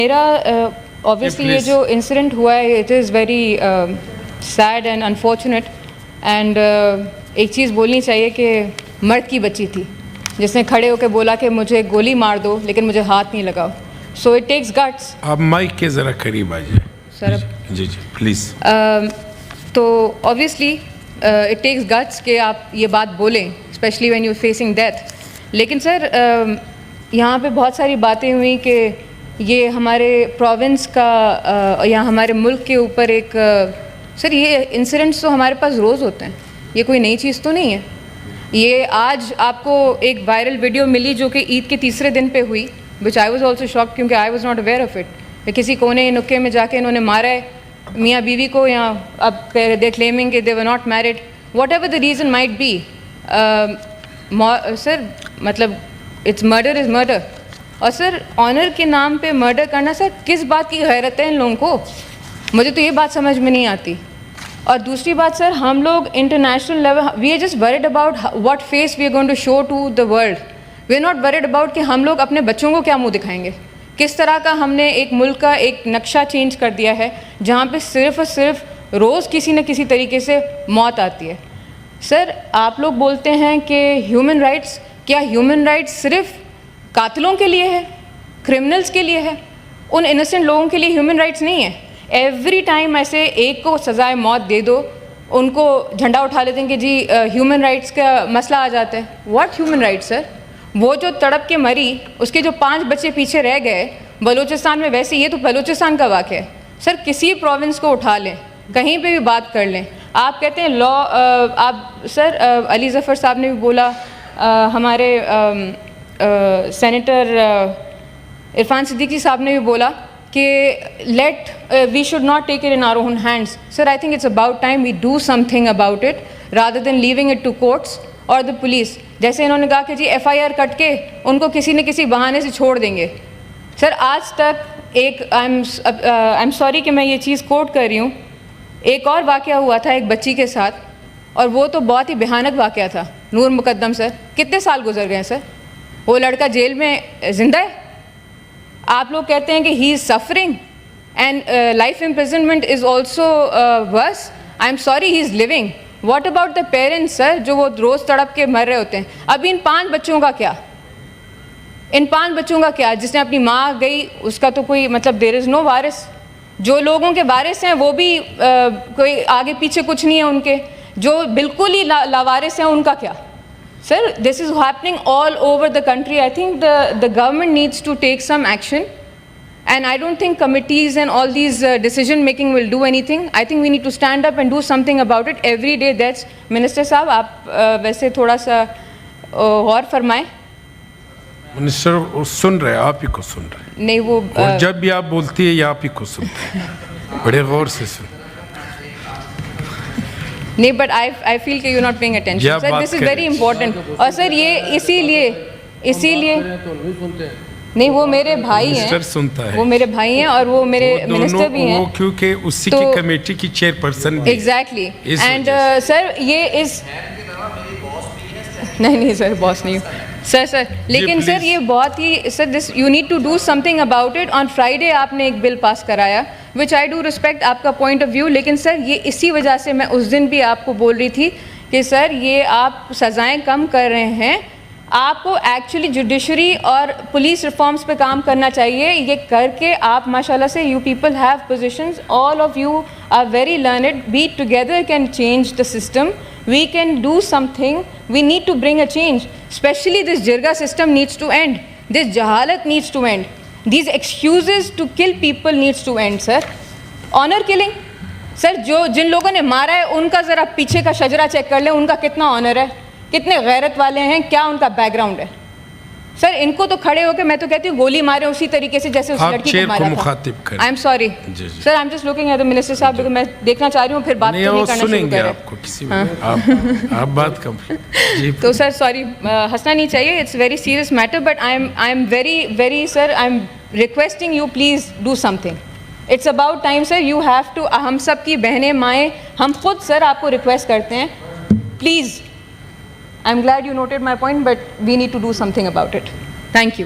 میرا obviously یہ جو انسیڈنٹ ہوا ہے it is very sad and unfortunate and ایک چیز بولنی چاہیے کہ مرد کی بچی تھی جس نے کھڑے ہو کے بولا کہ مجھے گولی مار دو لیکن مجھے ہاتھ نہیں لگاؤ. So it takes guts. آپ مائک کے ذرا قریب آ جائیں سر. جی جی پلیز. تو obviously اٹ ٹیکس گٹس کہ آپ یہ بات بولیں specially when you facing death. لیکن سر یہاں پہ بہت ساری باتیں ہوئیں کہ یہ ہمارے پروونس کا یا ہمارے ملک کے اوپر ایک سر یہ انسیڈنٹس تو ہمارے پاس روز ہوتے ہیں, یہ کوئی نئی چیز تو نہیں ہے. یہ آج آپ کو ایک وائرل ویڈیو ملی جو کہ عید کے تیسرے دن پہ ہوئی وچ آئی واز آلسو شاک کیونکہ I was not aware of it. کسی کونے نکے میں جا کے انہوں نے مارا ہے میاں بیوی کو, یا اب دے کلیمنگ کہ they were not married, whatever the reason might be. Sir مطلب اٹس مرڈر از مرڈر. اور سر آنر کے نام پہ مرڈر کرنا سر کس بات کی غیرت ہے ان لوگوں کو, مجھے تو یہ بات سمجھ میں نہیں آتی. اور دوسری بات سر ہم لوگ international level we are just worried about what face we are going to show to the world. We are not worried about کہ ہم لوگ اپنے بچوں کو کیا منہ دکھائیں گے. کس طرح کا ہم نے ایک ملک کا ایک نقشہ چینج کر دیا ہے جہاں پہ صرف اور صرف روز کسی نہ کسی طریقے سے موت آتی ہے. سر آپ لوگ بولتے ہیں کہ ہیومن رائٹس, کیا ہیومن رائٹس صرف قاتلوں کے لیے ہے, کرمنلز کے لیے ہے, ان انوسینٹ لوگوں کے لیے ہیومن رائٹس نہیں ہے؟ ایوری ٹائم ایسے ایک کو سزائے موت دے دو, ان کو جھنڈا اٹھا لیتے ہیں کہ جی ہیومن رائٹس کا مسئلہ آ جاتا ہے. واٹ ہیومن رائٹس سر؟ وہ جو تڑپ کے مری اس کے جو 5 بچے پیچھے رہ گئے بلوچستان میں, ویسے یہ تو بلوچستان کا واقعہ ہے سر. کسی پروونس کو اٹھا لیں, کہیں پہ بھی بات کر لیں. آپ کہتے ہیں لا, آپ سر علی ظفر صاحب نے بھی بولا, ہمارے سینیٹر عرفان صدیقی صاحب نے بھی بولا کہ we should not take it in our own hands. Sir I think it's about time we do something about it rather than leaving it to courts اور دا پولیس. جیسے انہوں نے کہا کہ جی ایف آئی آر کٹ کے ان کو کسی نہ کسی بہانے سے چھوڑ دیں گے. سر آج تک ایک آئی ایم سوری کہ میں یہ چیز کوٹ کر رہی ہوں, ایک اور واقعہ ہوا تھا ایک بچی کے ساتھ, اور وہ تو بہت ہی بھیانک واقعہ تھا. نور مقدم سر, کتنے سال گزر گئے سر, وہ لڑکا جیل میں زندہ ہے. آپ لوگ کہتے ہیں کہ he is suffering and life imprisonment is also worse. I am sorry he is living. What about the parents sir, جو وہ روز تڑپ کے مر رہے ہوتے ہیں. ابھی ان 5 بچوں کا کیا, ان 5 بچوں کا کیا؟ جس نے اپنی ماں گئی اس کا تو کوئی مطلب دیر از نو وارث. جو لوگوں کے وارث ہیں وہ بھی کوئی آگے پیچھے کچھ نہیں ہے ان کے, جو بالکل ہی لاوارث ہیں ان کا کیا؟ Sir, this is happening all over the country. I think the government needs to take some action, and I don't think committees and all these decision making will do anything. I think we need to stand up and do something about it. Every day that's Minister Sahab, آپ ویسے تھوڑا سا غور فرمائیں. Minister سن رہے, آپ ہی کو سن رہے نہیں, وہ جب بھی آپ بولتی ہے یہ آپ ہی کو سنتے ہیں, بڑے غور سے سن. نہیں, بٹ آئی فیل کہ you not paying attention sir, this is very important. اور سر یہ اسی لیے نہیں, وہ میرے بھائی ہیں, وہ میرے بھائی ہیں اور وہ میرے منسٹر بھی ہیں, کیونکہ اسی کی کمیٹی کی چیئرپرسن بھی. ایگزیکٹلی. اینڈ سر یہ اس نہیں سر باس نہیں سر لیکن سر یہ بہت ہی sir this you need to do something about it. On Friday آپ نے ایک بل پاس کرایا وچ آئی ڈو ریسپیکٹ آپ کا پوائنٹ آف ویو, لیکن سر یہ اسی وجہ سے میں اس دن بھی آپ کو بول رہی تھی کہ سر یہ آپ سزائیں کم کر رہے ہیں. آپ کو ایکچولی جوڈیشری اور پولیس ریفارمس پہ کام کرنا چاہیے. یہ کر کے آپ ماشاء اللہ سے you people have positions, all of you are very learned, we together can change the system. We can do something. We need to bring a change. Especially this jirga system needs to end. This jahalat needs to end. These excuses to kill people needs to end, sir. Honor killing. Sir, جن لوگوں نے مارا ہے ان کا ذرا پیچھے کا شجرہ check کر لیں, ان کا کتنا آنر ہے, کتنے غیرت والے ہیں, کیا ان کا بیک گراؤنڈ ہے. سر ان کو تو کھڑے ہو کے میں تو کہتی ہوں گولی مارے اسی طریقے سے جیسے اس لڑکی کو مارا تھا. I am sorry sir, I am just looking at the minister صاحب بیکاز میں دیکھنا چاہ رہی ہوں پھر بات نہیں کرنا شروع کریں. آپ بات کم. تو سر سوری, ہنسنا نہیں چاہیے, it's very serious matter, but I am very sir I am requesting you please do something. It's about time sir, you have to. ہم سب کی بہنیں مائیں ہم خود سر آپ کو ریکویسٹ کرتے ہیں please. I'm glad you noted my point, but we need to do something about it. Thank you.